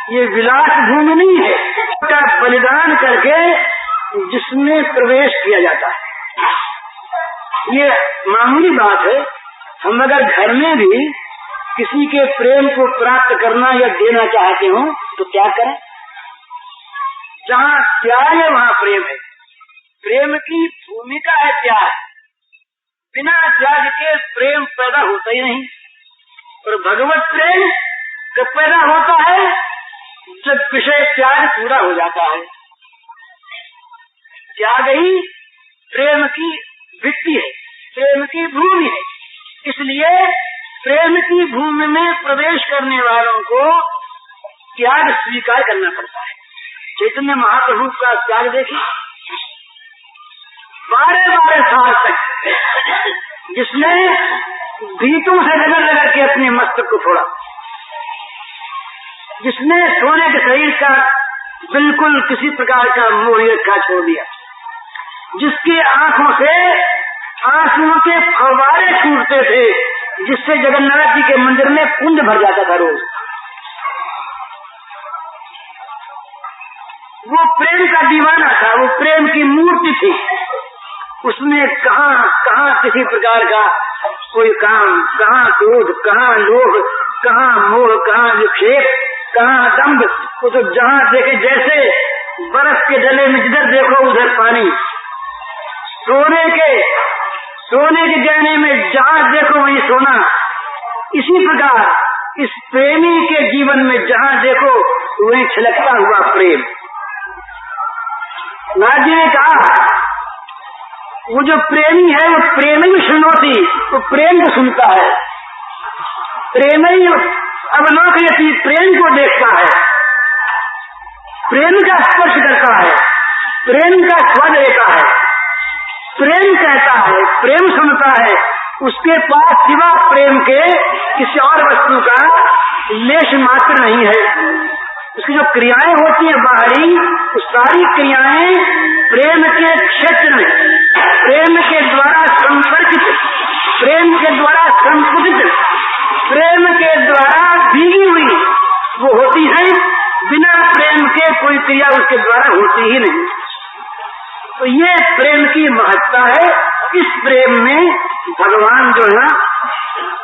ये विलास भूमि नहीं है, का बलिदान करके जिसमें प्रवेश किया जाता है। ये मामूली बात है। हम अगर घर में भी किसी के प्रेम को प्राप्त करना या देना चाहते हो तो क्या करें? जहाँ त्याग है वहाँ प्रेम है। प्रेम की भूमिका है त्याग। बिना त्याग के प्रेम पैदा होता ही नहीं। और भगवत प्रेम जब पैदा होता है जब विषय त्याग पूरा हो जाता है। त्याग ही प्रेम की भित्ति है, प्रेम की भूमि है। इसलिए प्रेम की भूमि में प्रवेश करने वालों को त्याग स्वीकार करना पड़ता है। चैतन्य महाप्रभु का त्याग देखिए, 12 साल तक जिसने भीतों से रगड़ के अपने मस्तक को छोड़ा, जिसने सोने के शरीर का बिल्कुल किसी प्रकार का मोह रखा छोड़ दिया, जिसकी आंखों से आंसुओं के फव्वारे छूटते थे, जिससे जगन्नाथ जी के मंदिर में पुण्य भर जाता था रोज। वो प्रेम का दीवाना था, वो प्रेम की मूर्ति थी। उसमें कहाँ किसी प्रकार का कोई काम, कहाँ क्रोध, कहाँ लोभ, कहाँ मोह, कहाँ विक्षेप, कहाँ दंभ। वो तो जहाँ देखे जैसे बर्फ के डले में जिधर देखो उधर पानी, सोने के गहने में जहाँ देखो वही सोना। इसी प्रकार इस प्रेमी के जीवन में जहाँ देखो वही छलकता हुआ प्रेम। नारद जी ने कहा वो जो प्रेमी है वो प्रेम ही सुनोती, वो प्रेम को सुनता है, प्रेम ही अवलोकयति, प्रेम को देखता है, प्रेम का स्पर्श करता है, प्रेम का स्वाद लेता है, प्रेम कहता है, प्रेम सुनता है। उसके पास सिवा प्रेम के किसी और वस्तु का लेश मात्र नहीं है। उसकी जो क्रियाएं होती हैं बाहरी, वो सारी क्रियाएं प्रेम के क्षेत्र में, प्रेम के द्वारा संपर्कित, प्रेम के द्वारा संपुटित, प्रेम के द्वारा भीगी हुई वो होती है। बिना प्रेम के कोई क्रिया उसके द्वारा होती ही नहीं। तो ये प्रेम की महत्ता है। इस प्रेम में भगवान जो है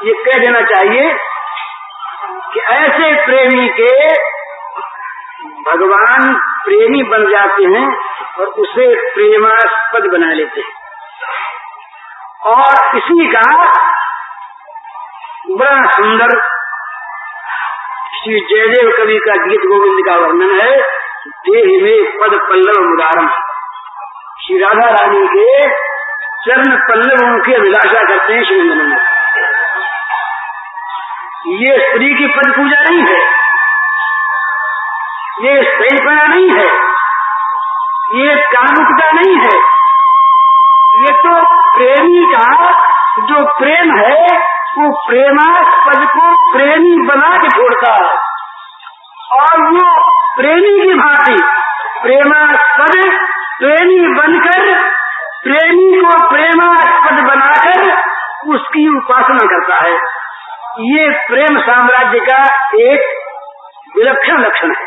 ये कह देना चाहिए कि ऐसे प्रेमी के भगवान प्रेमी बन जाते हैं और उसे प्रेमास्पद बना लेते हैं। और इसी का बड़ा सुंदर श्री जयदेव कवि का गीत गोविंद का वर्णन है। देह में पद पल्लव मुदारम, श्री राधा रानी के चरण पल्लवों की अभिलाषा करते हैं श्री नंदन। ये स्त्री की पद पूजा नहीं है, ये सहीपना नहीं है, ये कामुकता नहीं है, ये तो प्रेमी का जो प्रेम है वो प्रेमास्पद को प्रेमी बना के छोड़ता है। और वो प्रेमी की भांति प्रेमास्पद प्रेमी बनकर प्रेमी को प्रेमास्पद बनाकर उसकी उपासना करता है। ये प्रेम साम्राज्य का एक विलक्षण लक्षण है,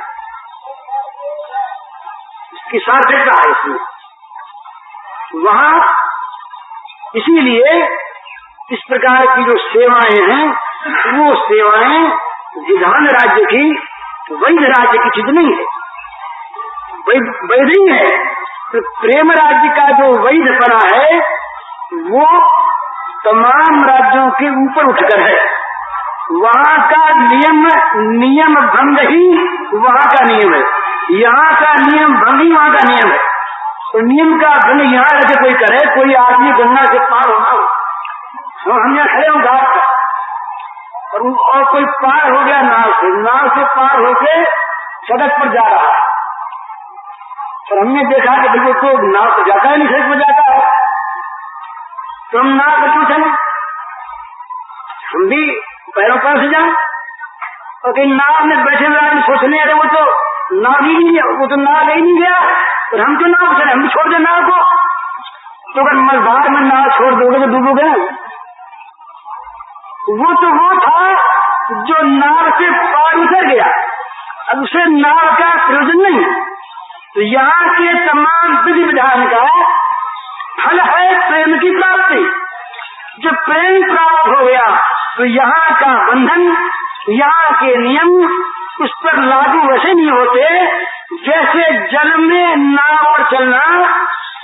इसकी सार्थकता है इसमें। वहां इसीलिए इस प्रकार की जो सेवाएं हैं वो सेवाएं विधान राज्य की, वैध राज्य की चीज नहीं है, वैध ही है। तो प्रेम राज्य का जो वैधपना है वो तमाम राज्यों के ऊपर उठकर है। वहाँ का नियम भंग ही वहाँ का नियम है, यहाँ का नियम भंग ही वहाँ का नियम है। तो नियम का भंग यहाँ रखे कोई करे, कोई आदमी गंगा से पार होना हो, हम यहाँ खड़े हो घाट पर और कोई पार हो गया नाव से पार होके सड़क पर जा रहा है, और हमने देखा कि बिल्कुल तो नाव से जाता है नहीं, सड़क पर जाता है, तो हम नाव पर क्यों चले, हम भी पैरों पर से जाए। और कहीं नाव में बैठे हुए आदमी सोचने अरे वो तो नाव ही नहीं, वो तो नाव ले नहीं गया, और हम क्यों नाव चले, हम भी छोड़ दे नाव को। तो अगर मझधार में नाव छोड़ दोगे तो डूबोगे। वो तो वो था जो नाव से पार उतर गया, अब उसे नाव का प्रयोजन नहीं। तो यहाँ के तमाम विधि विधान का फल है प्रेम की प्राप्ति। जब प्रेम प्राप्त हो गया तो यहाँ का बंधन, यहाँ के नियम उस पर लागू वैसे नहीं होते जैसे जल में नाव पर चलना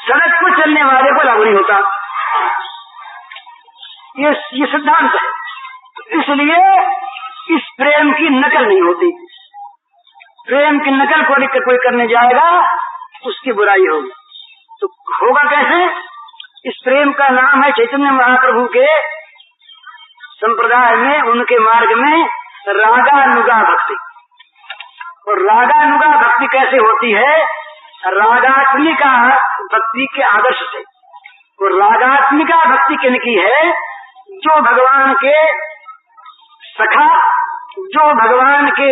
सड़क पर चलने वाले को लागू नहीं होता। ये सिद्धांत है। इसलिए इस प्रेम की नकल नहीं होती। प्रेम की नकल कोई करने जाएगा उसकी बुराई होगी। तो होगा कैसे? इस प्रेम का नाम है चैतन्य महाप्रभु के संप्रदाय में, उनके मार्ग में रागानुगा भक्ति। और रागानुगा भक्ति कैसे होती है? रागात्मिका भक्ति के आदर्श से। और रागात्मिका भक्ति किनकी है? जो भगवान के सखा, जो भगवान के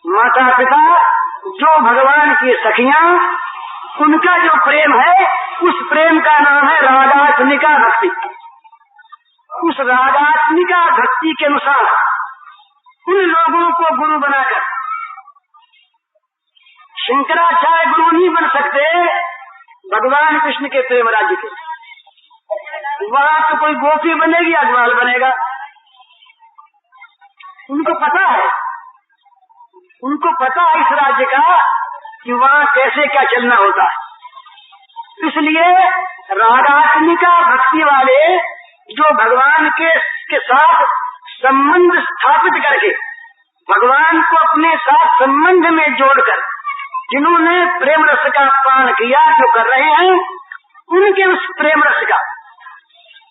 माता पिता, जो भगवान की सखियां, उनका जो प्रेम है उस प्रेम का नाम है रागात्मिका भक्ति। उस रागात्मिका भक्ति के अनुसार उन लोगों को गुरु बनाकर, शंकराचार्य गुरु नहीं बन सकते भगवान कृष्ण के प्रेम राज्य के। वहां तो कोई गोपी बनेगी, अग्रवाल बनेगा। उनको पता है, उनको पता है इस राज्य का कि वहां कैसे क्या चलना होता है। इसलिए रागात्मिका भक्ति वाले जो भगवान के साथ संबंध स्थापित करके भगवान को अपने साथ संबंध में जोड़कर जिन्होंने प्रेम रस का पान किया, जो कर रहे हैं, उनके उस प्रेम रस का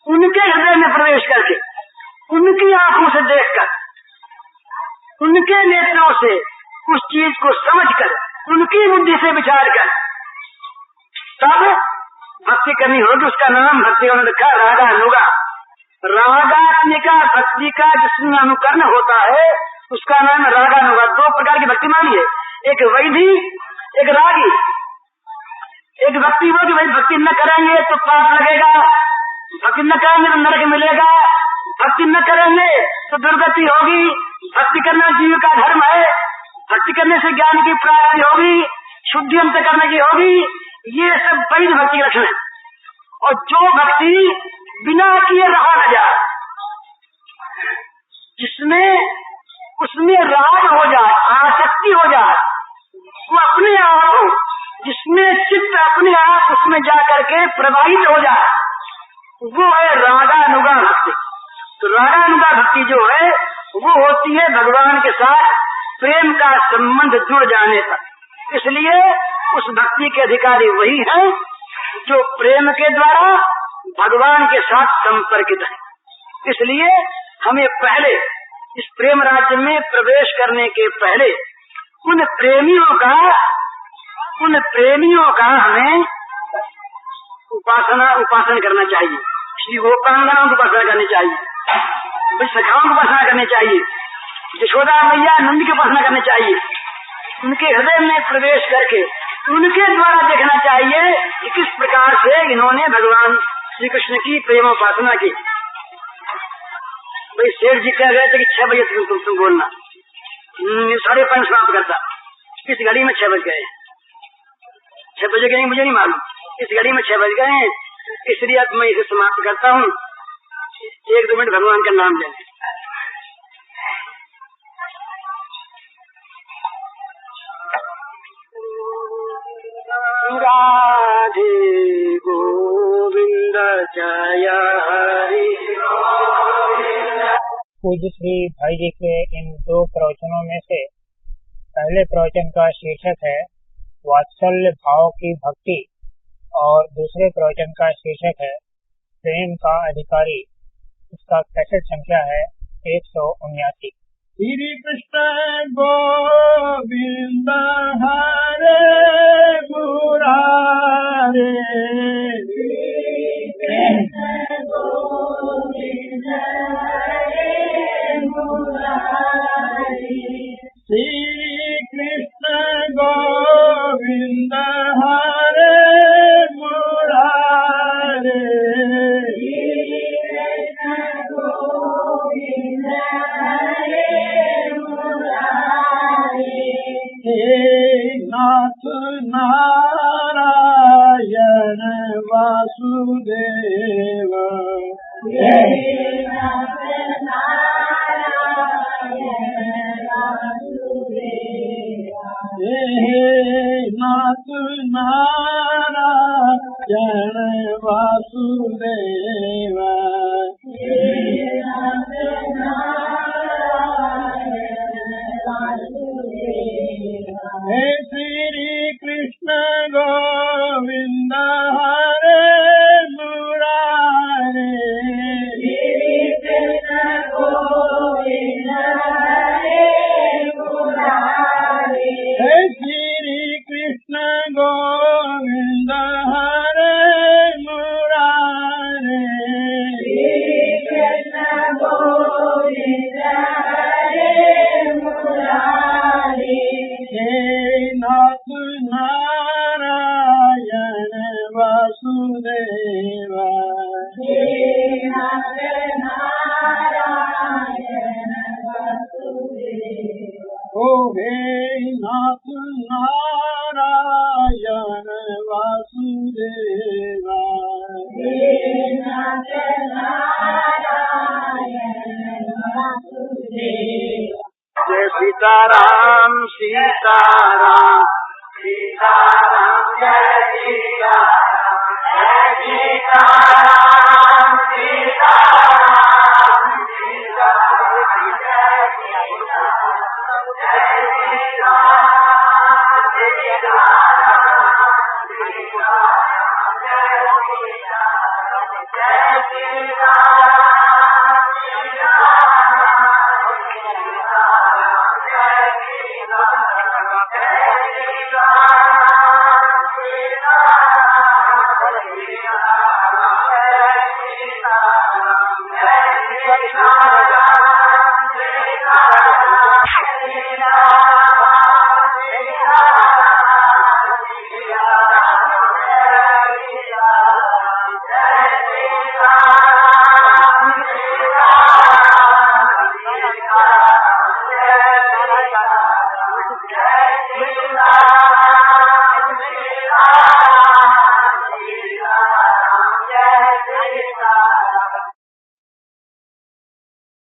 उनके हृदय में प्रवेश करके, उनकी आंखों से देखकर, उनके नेत्रों से उस चीज को समझकर, उनकी बुद्धि से विचार कर तब भक्ति करनी होगी। उसका नाम भक्ति उन्होंने रखा रागानुगा। रागात्मिका भक्ति का जिसमें अनुकरण होता है उसका नाम रागानुगा। दो प्रकार की भक्ति मानी है, एक वैधी, एक रागी। एक भक्ति वो कि भाई भक्ति न करेंगे तो पाप लगेगा, भक्ति न करेंगे तो नरक मिलेगा, भक्ति न करेंगे तो दुर्गति होगी, भक्ति करना जीव का धर्म है, भक्ति करने से ज्ञान की प्राप्ति होगी, शुद्धि अंत करने की होगी। ये सब वैध भक्ति के लक्षण है। और जो भक्ति बिना किए रहा न जाए, जिसमें उसमें राग हो जाए, आसक्ति हो जाए, वो अपने आप, जिसमें चित्त अपने आप उसमें जा करके प्रभावित हो जाए, वो है रागानुगा भक्ति। तो रागानुगा भक्ति जो है वो होती है भगवान के साथ प्रेम का संबंध जुड़ जाने पर। इसलिए उस भक्ति के अधिकारी वही हैं जो प्रेम के द्वारा भगवान के साथ संपर्कित है। इसलिए हमें पहले इस प्रेम राज्य में प्रवेश करने के पहले उन प्रेमियों का हमें उपासना करना चाहिए। श्री गोपांगनाओं की उपासना करनी चाहिए, सखाओं की उपासना करनी चाहिए, यशोदा मैया नंद की उपासना करनी चाहिए। उनके हृदय में प्रवेश करके उनके द्वारा देखना चाहिए कि किस प्रकार से इन्होंने भगवान श्री कृष्ण की प्रेमोपासना की। भाई सेठ जी कह गए थे कि 6 बजे तुम बोलना, 5:30 समाप्त करता। इस घड़ी में 6 बज गए, 6 बजे गए मुझे नहीं मालूम, इस घड़ी में 6 बज गए हैं। इसलिए अब मैं इसे समाप्त करता हूँ। 1-2 मिनट भगवान का नाम लें। राधे गोविंद जय हरि। पूज्य श्री भाई जी के इन 2 प्रवचनों में से पहले प्रवचन का शीर्षक है वात्सल्य भाव की भक्ति और दूसरे प्रवचन का शीर्षक है प्रेम का अधिकारी। इसका कैसेट संख्या है 179। श्री कृष्ण गोविंद हरे मुरारे, कृष्ण गोविंद हरे मुरारे, श्री कृष्ण गोविंद हरे मुरारे, नाथ नारायण वासुदेव, नाथ नारायण वासुदेव, हे श्री कृष्ण गोविंद हरे मुरारे, कृष्ण गोविंद हरे मुरारे, हे श्री कृष्ण गोविंद हरे मुरारे, कृष्ण गोविंद हरे मुरारे, हे नाथ नारायण वासुदेव, हे नाथ नारायण वासुदेव, ओ हे नाथ नारायण वासुदेव, हे नाथ नारायण वासुदेव। जय सीताराम सीताराम सीताराम, जय सीताराम जय सीताराम सीताराम सीताराम, जय सीताराम Jai Ram